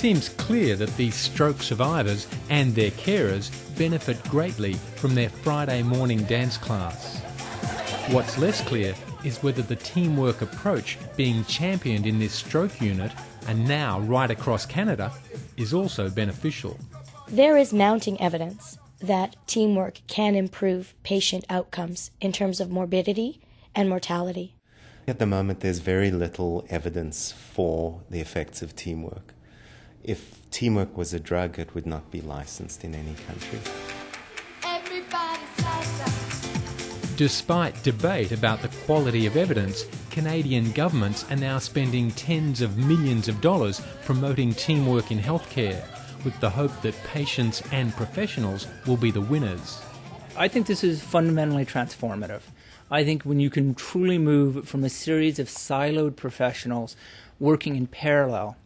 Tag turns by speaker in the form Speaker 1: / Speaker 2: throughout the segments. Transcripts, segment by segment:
Speaker 1: seems clear that these stroke survivors and their carers benefit greatly from their Friday morning dance class. What's less clear is whether the teamwork approach being championed in this stroke unit, and now right across Canada, is also beneficial.
Speaker 2: There is mounting evidence that teamwork can improve patient outcomes in terms of morbidity and mortality.
Speaker 3: At the moment, there's very little evidence for the effects of teamwork. If teamwork was a drug, it would not be licensed in any country.
Speaker 1: Despite debate about the quality of evidence, Canadian governments are now spending tens of millions of dollars promoting teamwork in healthcare, with the hope that patients and professionals will be the winners.
Speaker 4: I think this is fundamentally transformative. I think when you can truly move from a series of siloed professionals working in parallel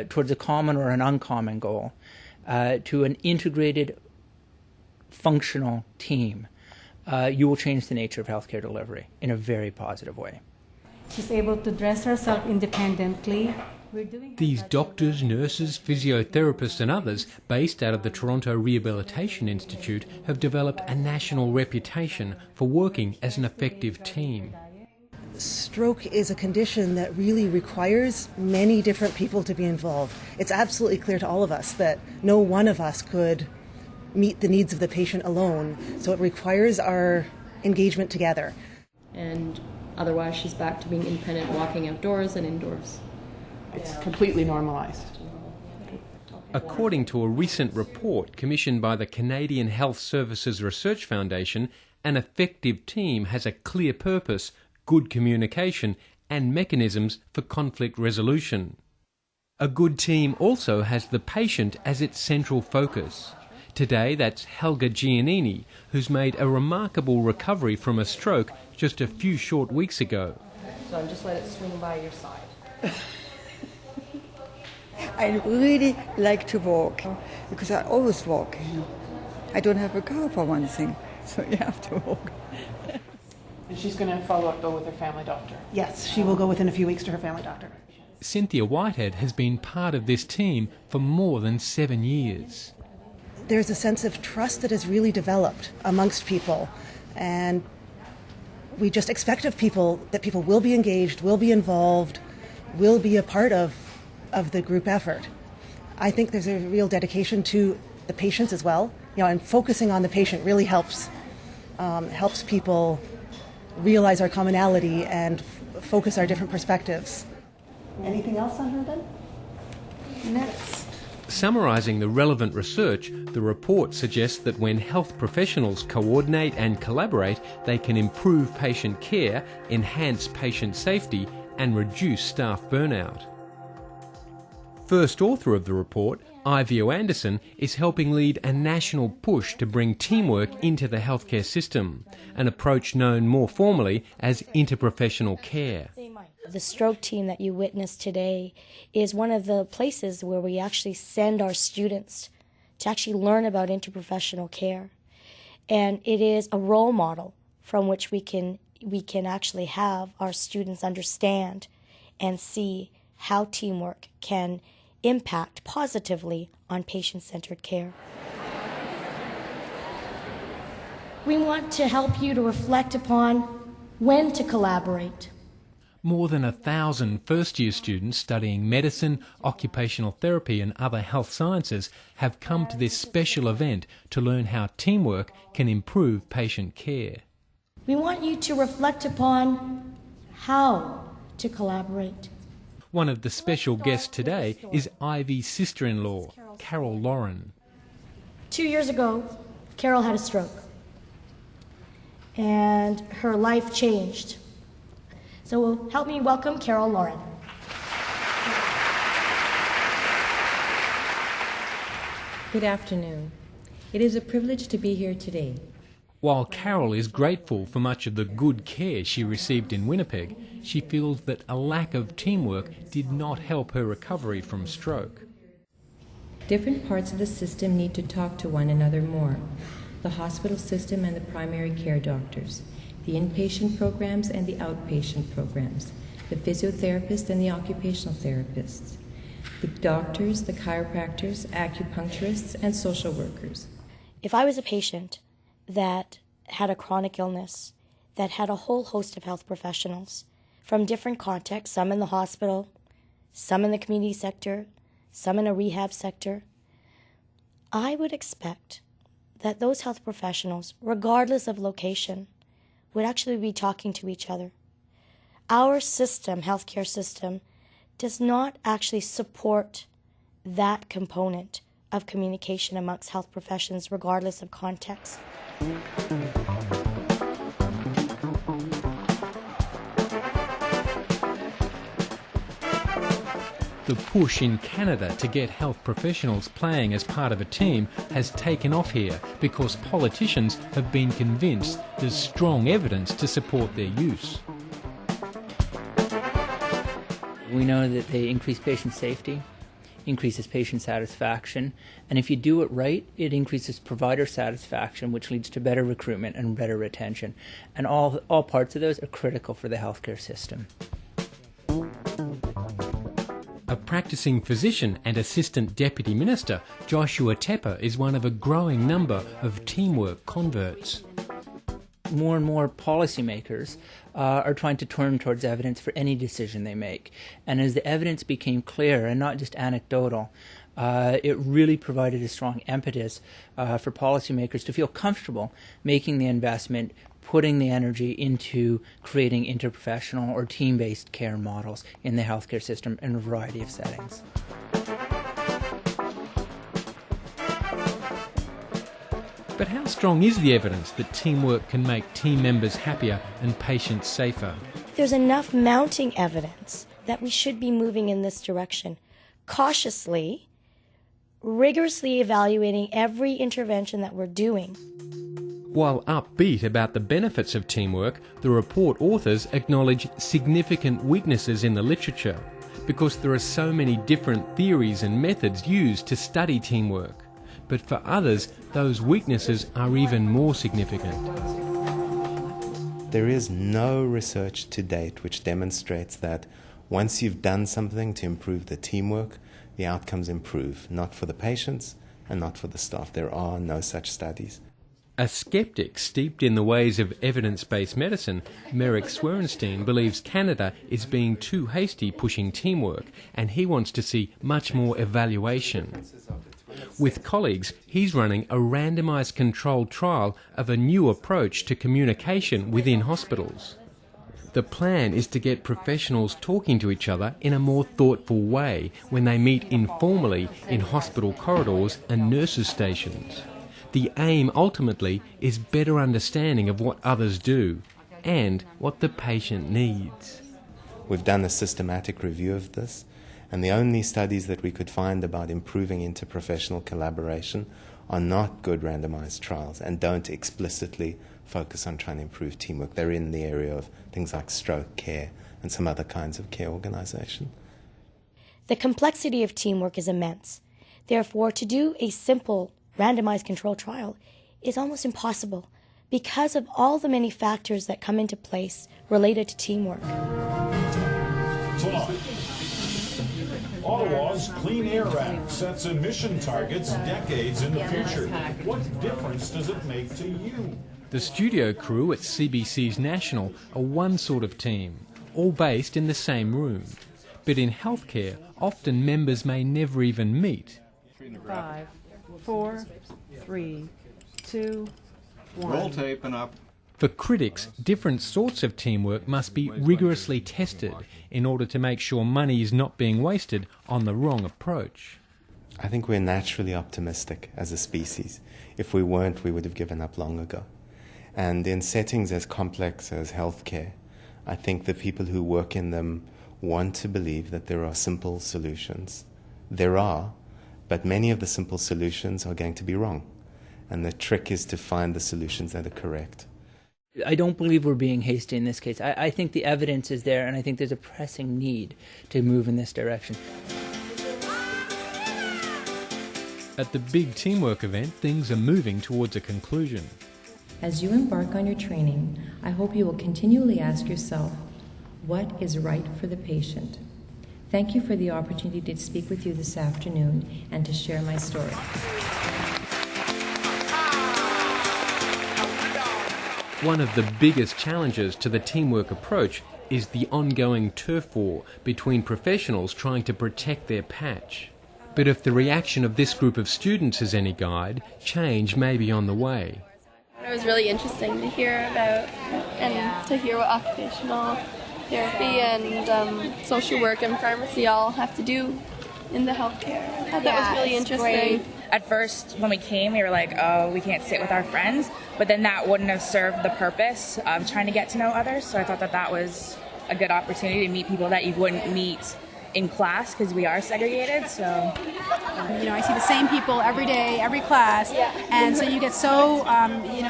Speaker 4: towards a common or an uncommon goal to an integrated, functional team, you will change the nature of healthcare delivery in a very positive way.
Speaker 5: She's able to dress herself independently.
Speaker 1: These doctors, nurses, physiotherapists and others based out of the Toronto Rehabilitation Institute have developed a national reputation for working as an effective team.
Speaker 6: Stroke is a condition that really requires many different people to be involved. It's absolutely clear to all of us that no one of us could meet the needs of the patient alone, so it requires our engagement together.
Speaker 7: And otherwise she's back to being independent, walking outdoors and indoors.
Speaker 8: It's completely normalized.
Speaker 1: According to a recent report commissioned by the Canadian Health Services Research Foundation, an effective team has a clear purpose, good communication and mechanisms for conflict resolution. A good team also has the patient as its central focus. Today that's Helga Giannini, who's made a remarkable recovery from a stroke just a few short weeks ago.
Speaker 9: So just let it swing by your side.
Speaker 10: I really like to walk because I always walk. I don't have a car for one thing, so you have to walk.
Speaker 8: And she's going to follow up though with her family doctor.
Speaker 6: Yes, she will go within a few weeks to her family doctor.
Speaker 1: Cynthia Whitehead has been part of this team for more than 7 years.
Speaker 6: There's a sense of trust that has really developed amongst people, and we just expect of people that people will be engaged, will be involved, will be a part of the group effort. I think there's a real dedication to the patients as well, and focusing on the patient really helps people realize our commonality and focus our different perspectives. Anything else on her then? Next.
Speaker 1: Summarising the relevant research, the report suggests that when health professionals coordinate and collaborate, they can improve patient care, enhance patient safety and reduce staff burnout. First author of the report, Ivio Anderson, is helping lead a national push to bring teamwork into the healthcare system, an approach known more formally as interprofessional care.
Speaker 2: The stroke team that you witnessed today is one of the places where we actually send our students to actually learn about interprofessional care. And it is a role model from which we can actually have our students understand and see how teamwork can impact positively on patient-centered care. We want to help you to reflect upon when to collaborate.
Speaker 1: More than 1,000 first-year students studying medicine, occupational therapy and other health sciences have come to this special event to learn how teamwork can improve patient care.
Speaker 2: We want you to reflect upon how to collaborate.
Speaker 1: One of the special guests today is Ivy's sister-in-law, Carol Lauren.
Speaker 2: 2 years ago, Carol had a stroke, and her life changed. So help me welcome Carol Lauren.
Speaker 11: Good afternoon. It is a privilege to be here today.
Speaker 1: While Carol is grateful for much of the good care she received in Winnipeg, she feels that a lack of teamwork did not help her recovery from stroke.
Speaker 11: Different parts of the system need to talk to one another more. The hospital system and the primary care doctors, the inpatient programs and the outpatient programs, the physiotherapists and the occupational therapists. the doctors, the chiropractors, acupuncturists, and social workers.
Speaker 2: If I was a patient that had a chronic illness, that had a whole host of health professionals from different contexts, some in the hospital, some in the community sector, some in a rehab sector, I would expect that those health professionals, regardless of location, would actually be talking to each other. Our system, healthcare system, does not actually support that component of communication amongst health professions, regardless of context.
Speaker 1: The push in Canada to get health professionals playing as part of a team has taken off here because politicians have been convinced there's strong evidence to support their use.
Speaker 4: We know that they increase patient safety, increases patient satisfaction, and if you do it right, it increases provider satisfaction, which leads to better recruitment and better retention. And all parts of those are critical for the healthcare system.
Speaker 1: A practicing physician and assistant deputy minister, Joshua Tepper, is one of a growing number of teamwork converts.
Speaker 4: More and more policymakers are trying to turn towards evidence for any decision they make. And as the evidence became clear and not just anecdotal, it really provided a strong impetus for policymakers to feel comfortable making the investment, putting the energy into creating interprofessional or team-based care models in the healthcare system in a variety of settings.
Speaker 1: But how strong is the evidence that teamwork can make team members happier and patients safer?
Speaker 2: There's enough mounting evidence that we should be moving in this direction, cautiously, rigorously evaluating every intervention that we're doing.
Speaker 1: While upbeat about the benefits of teamwork, the report authors acknowledge significant weaknesses in the literature because there are so many different theories and methods used to study teamwork. But for others, those weaknesses are even more significant.
Speaker 3: There is no research to date which demonstrates that once you've done something to improve the teamwork, the outcomes improve, not for the patients and not for the staff. There are no such studies.
Speaker 1: A skeptic steeped in the ways of evidence-based medicine, Merrick Swerenstein believes Canada is being too hasty pushing teamwork, and he wants to see much more evaluation. With colleagues, he's running a randomised controlled trial of a new approach to communication within hospitals. The plan is to get professionals talking to each other in a more thoughtful way when they meet informally in hospital corridors and nurses' stations. The aim ultimately is better understanding of what others do and what the patient needs.
Speaker 3: We've done a systematic review of this, and the only studies that we could find about improving interprofessional collaboration are not good randomized trials and don't explicitly focus on trying to improve teamwork. They're in the area of things like stroke care and some other kinds of care organization.
Speaker 2: The complexity of teamwork is immense. Therefore, to do a simple randomized control trial is almost impossible because of all the many factors that come into place related to teamwork.
Speaker 12: Ottawa's Clean Air Act sets emission targets decades in the future. What difference does it make to you?
Speaker 1: The studio crew at CBC's National are one sort of team, all based in the same room. But in healthcare, often members may never even meet.
Speaker 8: 5, 4, 3, 2, 1.
Speaker 13: Roll tape and up.
Speaker 1: For critics, different sorts of teamwork must be rigorously tested in order to make sure money is not being wasted on the wrong approach.
Speaker 3: I think we're naturally optimistic as a species. If we weren't, we would have given up long ago. And in settings as complex as healthcare, I think the people who work in them want to believe that there are simple solutions. There are, but many of the simple solutions are going to be wrong. And the trick is to find the solutions that are correct.
Speaker 4: I don't believe we're being hasty in this case. I think the evidence is there, and I think there's a pressing need to move in this direction.
Speaker 1: At the big teamwork event, things are moving towards a conclusion.
Speaker 11: As you embark on your training, I hope you will continually ask yourself, what is right for the patient? Thank you for the opportunity to speak with you this afternoon and to share my story.
Speaker 1: One of the biggest challenges to the teamwork approach is the ongoing turf war between professionals trying to protect their patch. But if the reaction of this group of students is any guide, change may be on the way.
Speaker 13: It was really interesting to hear about and to hear what occupational therapy and social work and pharmacy all have to do in the healthcare. I thought that was really interesting.
Speaker 14: Great. At first, when we came, we were like, oh, we can't sit with our friends, but then that wouldn't have served the purpose of trying to get to know others, so I thought that was a good opportunity to meet people that you wouldn't meet in class because we are segregated. So
Speaker 15: I see the same people every day, every class, and so you get so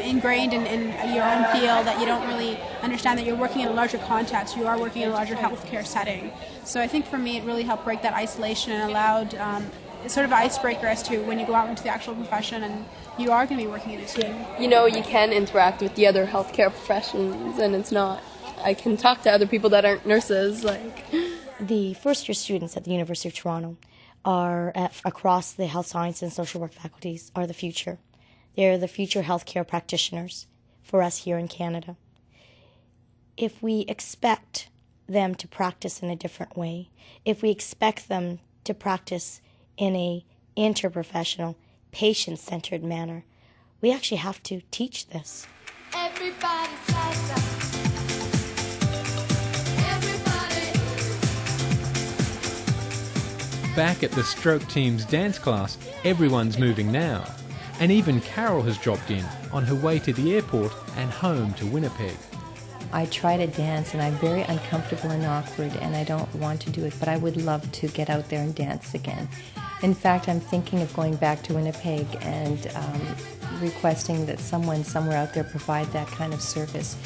Speaker 15: ingrained in your own field that you don't really understand that you're working in a larger context. You are working in a larger healthcare setting. So I think for me it really helped break that isolation and allowed sort of an icebreaker as to when you go out into the actual profession and you are going to be working in a team.
Speaker 13: You can interact with the other healthcare professions, and it's not. I can talk to other people that aren't nurses.
Speaker 2: The first-year students at the University of Toronto are across the health science and social work faculties are the future. They're the future healthcare practitioners for us here in Canada. If we expect them to practice in a different way, if we expect them to practice in a interprofessional, patient-centered manner, we actually have to teach this.
Speaker 16: Everybody salsa.
Speaker 1: Back at the stroke team's dance class, everyone's moving now. And even Carol has dropped in on her way to the airport and home to Winnipeg.
Speaker 11: I try to dance and I'm very uncomfortable and awkward and I don't want to do it, but I would love to get out there and dance again. In fact, I'm thinking of going back to Winnipeg and requesting that someone somewhere out there provide that kind of service